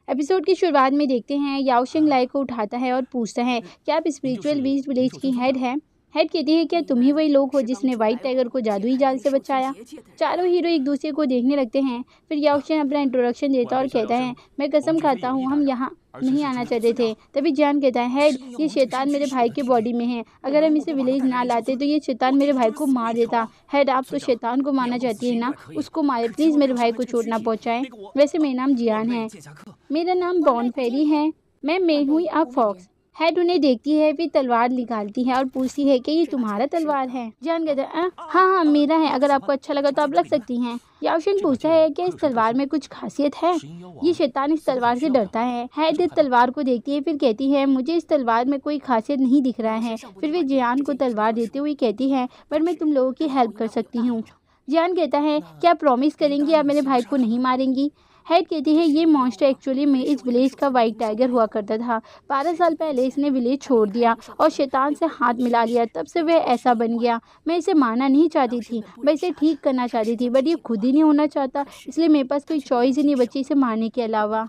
Episode की शुरुआत में देखते हैं याओशिंग लाई को उठाता है और पूछता है क्या आप स्पिरिचुअल बीस्ट विलेज की हेड हैं। हेड कहती है क्या तुम ही वही लोग हो जिसने व्हाइट टाइगर को जादुई जाल से बचाया। चारों हीरो एक दूसरे को देखने लगते हैं। फिर याओशिंग अपना इंट्रोडक्शन देता है और कहता है मैं कसम खाता हूँ हम यहाँ नहीं आना चाहते थे। तभी जान कहता है हेड ये शैतान मेरे भाई के बॉडी में है, अगर हम इसे विलेज ना लाते तो ये शैतान मेरे भाई को मार देता। हेड आप तो शैतान को मारना चाहती है ना, उसको मारे प्लीज, मेरे भाई को चोट ना पहुँचाए। वैसे मेरा नाम जियान है। मेरा नाम बॉन फेरी है। मैं हुई आप फॉक्स। हेड उन्हें देखती है, फिर तलवार निकालती है और पूछती है कि ये तुम्हारा तलवार है। जान कहता है हाँ मेरा है, अगर आपको अच्छा लगा तो आप रख सकती हैं। याओशिंग पूछता है कि इस तलवार में कुछ खासियत है, ये शैतान इस तलवार से डरता है। हेड इस तलवार को देखती है, फिर कहती है मुझे इस तलवार में कोई खासियत नहीं दिख रहा है। फिर वे जियान को तलवार देते हुए कहती है पर मैं तुम लोगों की हेल्प कर सकती हूँ। जियान कहता है क्या प्रॉमिस करेंगी आप मेरे भाई को नहीं मारेंगी। हेड कहती है ये मॉन्स्टर एक्चुअली में इस विलेज का वाइट टाइगर हुआ करता था। 12 साल पहले इसने विलेज छोड़ दिया और शैतान से हाथ मिला लिया, तब से वह ऐसा बन गया। मैं इसे मारना नहीं चाहती थी, मैं इसे ठीक करना चाहती थी, बट ये खुद ही नहीं होना चाहता, इसलिए मेरे पास कोई चॉइस ही नहीं बची इसे मारने के अलावा।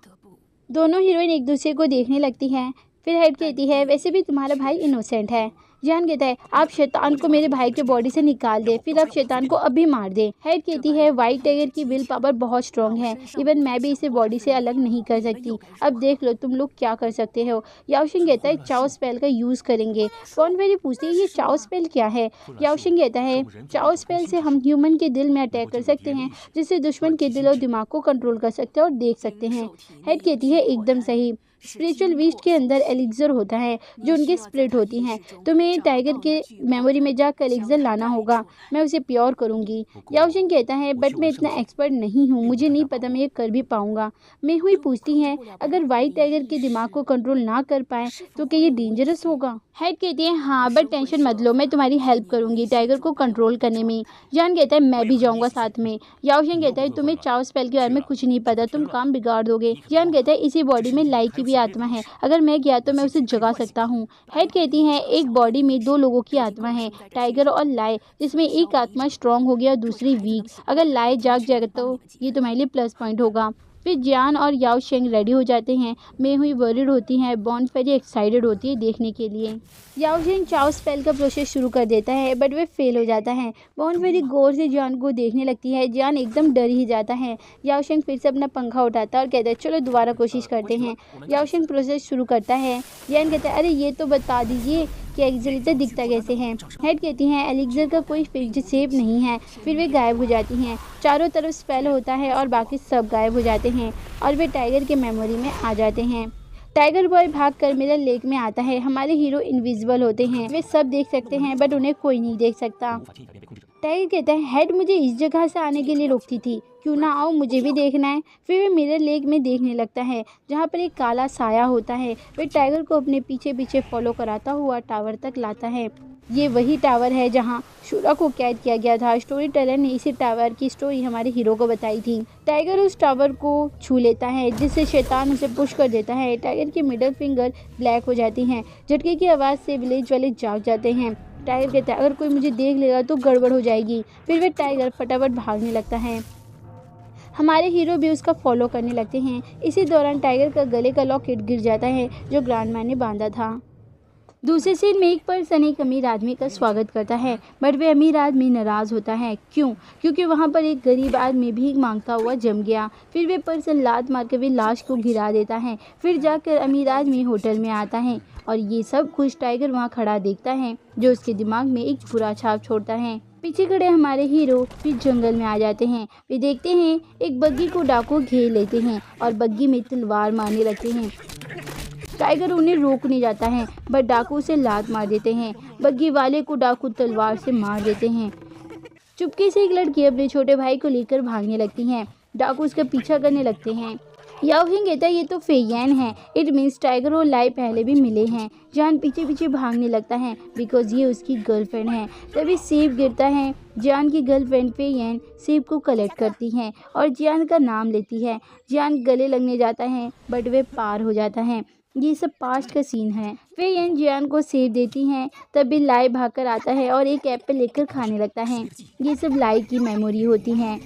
दोनों हीरोइन एक दूसरे को देखने लगती हैं। फिर हेड कहती है वैसे भी तुम्हारा भाई इनोसेंट है। जान कहता है आप शैतान को मेरे भाई के बॉडी से निकाल दे, फिर आप शैतान को अभी मार दे। हेड कहती है वाइट टाइगर की विल पावर बहुत स्ट्रांग है, इवन मैं भी इसे बॉडी से अलग नहीं कर सकती। अब देख लो तुम लोग क्या कर सकते हो। याओशिंग कहता है चाओ स्पेल का यूज करेंगे। बॉन फेरी पूछती है ये चाओ स्पेल क्या है। याओशिंग कहता है चाओ स्पेल से हम ह्यूमन के दिल में अटैक कर सकते हैं, जिससे दुश्मन के दिल और दिमाग को कंट्रोल कर सकते हैं और देख सकते हैं। हेड कहती है एकदम सही, स्पिरिचुअल बीस्ट के अंदर एलिक्सर होता है जो उनकी स्प्लिट होती हैं। तुम्हें टाइगर के मेमोरी में जाकर एलिक्सर लाना होगा, मैं उसे प्योर करूंगी। याओशिंग कहता है बट मैं इतना एक्सपर्ट नहीं हूँ, मुझे नहीं पता मैं ये कर भी पाऊंगा। मेहुई पूछती है अगर वाइट टाइगर के दिमाग को कंट्रोल ना कर पाए तो क्या ये डेंजरस होगा। हेड कहती है हाँ बट टेंशन मत लो, मैं तुम्हारी हेल्प करूंगी टाइगर को कंट्रोल करने में। जान कहता है मैं भी जाऊंगा साथ में। याओशिंग कहता है तुम्हें चाओ स्पेल के बारे में कुछ नहीं पता, तुम काम बिगाड़ दोगे। जान कहता है इसी बॉडी में लाई की भी आत्मा है, अगर मैं गया तो मैं उसे जगा सकता हूँ। हेड कहती है एक बॉडी में 2 लोगों की आत्मा है, टाइगर और लाई, जिसमें एक आत्मा स्ट्रांग हो गया और दूसरी वीक। अगर लाई जाग जाएगा तो ये तुम्हारे लिए प्लस पॉइंट होगा। फिर जियान और याओशिंग रेडी हो जाते हैं। मेहुई वरीड होती है, बॉन फेरी एक्साइटेड होती है देखने के लिए। याओशिंग चाओ स्पेल का प्रोसेस शुरू कर देता है बट वे फेल हो जाता है। बॉन फेरी गौर से जियान को देखने लगती है, जियान एकदम डर ही जाता है। याओशिंग फिर से अपना पंखा उठाता है और कहता है चलो दोबारा कोशिश करते हैं। याओशिंग प्रोसेस शुरू करता है। जियान कहता है अरे ये तो बता दीजिए कि एलिक्सर दिखता कैसे है। हेड कहती हैं एलिक्सर का कोई फिक्स्ड शेप नहीं है। फिर वे गायब हो जाती हैं, चारों तरफ स्पेल होता है और बाकी सब गायब हो जाते हैं और वे टाइगर के मेमोरी में आ जाते हैं। टाइगर बॉय भागकर मिरर लेक में आता है। हमारे हीरो इनविजिबल होते हैं, वे सब देख सकते हैं बट उन्हें कोई नहीं देख सकता। टाइगर कहता है हेड मुझे इस जगह से आने के लिए रोकती थी, क्यों ना आओ, मुझे भी देखना है। फिर वे मिरर लेक में देखने लगता है जहाँ पर एक काला साया होता है। वे टाइगर को अपने पीछे पीछे फॉलो कराता हुआ टावर तक लाता है। ये वही टावर है जहाँ शूरा को कैद किया गया था। स्टोरी टेलर ने इसी टावर की स्टोरी हमारे हीरो को बताई थी। टाइगर उस टावर को छू लेता है जिससे शैतान उसे पुश कर देता है। टाइगर की मिडल फिंगर ब्लैक हो जाती हैं। झटके की आवाज़ से विलेज वाले जाग जाते हैं। टाइगर कहता है अगर कोई मुझे देख लेगा तो गड़बड़ हो जाएगी। फिर वे टाइगर फटाफट भागने लगता है। हमारे हीरो भी उसका फॉलो करने लगते हैं। इसी दौरान टाइगर का गले का लॉकेट गिर जाता है जो ग्रैंडमैन ने बांधा था। दूसरे सीन में एक पर्सन एक अमीर आदमी का स्वागत करता है बट वे अमीर आदमी नाराज़ होता है। क्यों? क्योंकि वहाँ पर एक गरीब आदमी भीख मांगता हुआ जम गया। फिर वे पर्सन लात मार कर वे लाश को गिरा देता है। फिर जाकर अमीर आदमी होटल में आता है और ये सब कुछ टाइगर वहाँ खड़ा देखता है जो उसके दिमाग में एक बुरा छाप छोड़ता है। पीछे खड़े हमारे हीरो फिर जंगल में आ जाते हैं। वे देखते हैं एक बग्गी को डाकू घेर लेते हैं और बग्गी में तलवार मारने लगते हैं। टाइगर उन्हें रोकने जाता है बट डाकू उसे लात मार देते हैं। बग्गी वाले को डाकू तलवार से मार देते हैं। चुपके से एक लड़की अपने छोटे भाई को लेकर भागने लगती हैं। डाकू उसका पीछा करने लगते हैं। याओशिंग कहता है ये तो फेयन है। इट मीन्स टाइगर और लाई पहले भी मिले हैं। जियान पीछे पीछे भागने लगता है बिकॉज ये उसकी गर्लफ्रेंड है। तभी सेब गिरता है। जियान की गर्लफ्रेंड फेयन सेब को कलेक्ट करती है और जियान का नाम लेती है। जियान गले लगने जाता है बट वे पार हो जाता है। ये सब पास्ट का सीन है। फेयन जियान को सेब देती हैं। तभी लाई भागकर आता है और एक एप्पल लेकर खाने लगता है। ये सब लाई की मेमोरी होती हैं।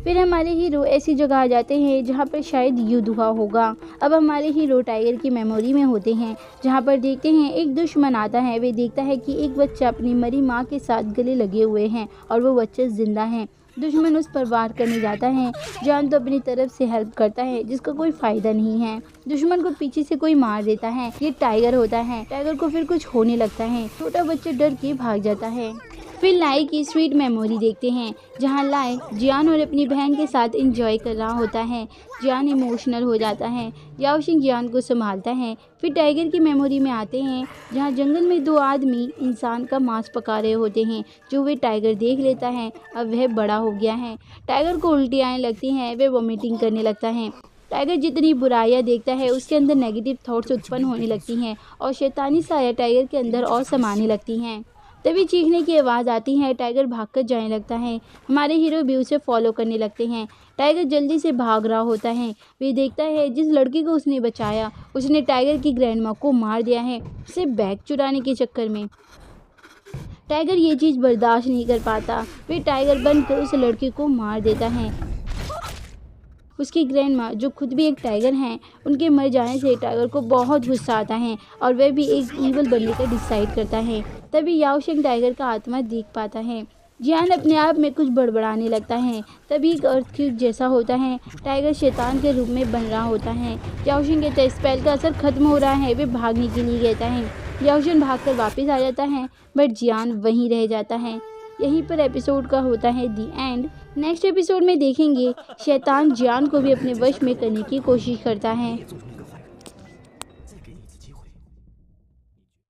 फिर हमारे हीरो ऐसी जगह आ जाते हैं जहाँ पर शायद युद्ध हुआ होगा। अब हमारे हीरो टाइगर की मेमोरी में होते हैं जहाँ पर देखते हैं एक दुश्मन आता है। वे देखता है कि एक बच्चा अपनी मरी माँ के साथ गले लगे हुए हैं और वो बच्चा जिंदा है। दुश्मन उस पर वार करने जाता है। जान तो अपनी तरफ से हेल्प करता है जिसका कोई फ़ायदा नहीं है। दुश्मन को पीछे से कोई मार देता है। ये टाइगर होता है। टाइगर को फिर कुछ होने लगता है। छोटा बच्चा डर के भाग जाता है। फिर लाई की स्वीट मेमोरी देखते हैं जहां लाई जियान और अपनी बहन के साथ एंजॉय कर रहा होता है। जियान इमोशनल हो जाता है। याओशिंग जियान को संभालता है। फिर टाइगर की मेमोरी में आते हैं जहां जंगल में दो आदमी इंसान का मांस पका रहे होते हैं जो वे टाइगर देख लेता है। अब वह बड़ा हो गया है। टाइगर को उल्टी आने लगती हैं। वह वॉमिटिंग करने लगता है। टाइगर जितनी बुराइयां देखता है उसके अंदर नेगेटिव थॉट्स उत्पन्न होने लगती हैं और शैतानी साया टाइगर के अंदर और समाने लगती हैं। तभी चीखने की आवाज़ आती है। टाइगर भागकर जाने लगता है। हमारे हीरो भी उसे फॉलो करने लगते हैं। टाइगर जल्दी से भाग रहा होता है। वे देखता है जिस लड़की को उसने बचाया उसने टाइगर की ग्रैंड माँ को मार दिया है उसे बैग चुराने के चक्कर में। टाइगर ये चीज़ बर्दाश्त नहीं कर पाता। वे टाइगर बनकर उस लड़की को मार देता है। उसकी ग्रैंड माँ जो खुद भी एक टाइगर हैं उनके मर जाने से टाइगर को बहुत गुस्सा आता है और वह भी एक ईवल बनने का डिसाइड करता है। तभी याओशिंग टाइगर का आत्मा देख पाता है। जियान अपने आप में कुछ बड़बड़ाने लगता है। तभी एक अर्थक्वेक जैसा होता है। टाइगर शैतान के रूप में बन रहा होता है। याओशिंग कहता है स्पेल का असर खत्म हो रहा है। वे भागने के लिए कहता है। याओशिंग भागकर वापस आ जाता है बट जियान वहीं रह जाता है। यहीं पर एपिसोड का होता है दी एंड। नेक्स्ट एपिसोड में देखेंगे शैतान जियान को भी अपने वश में करने की कोशिश करता है।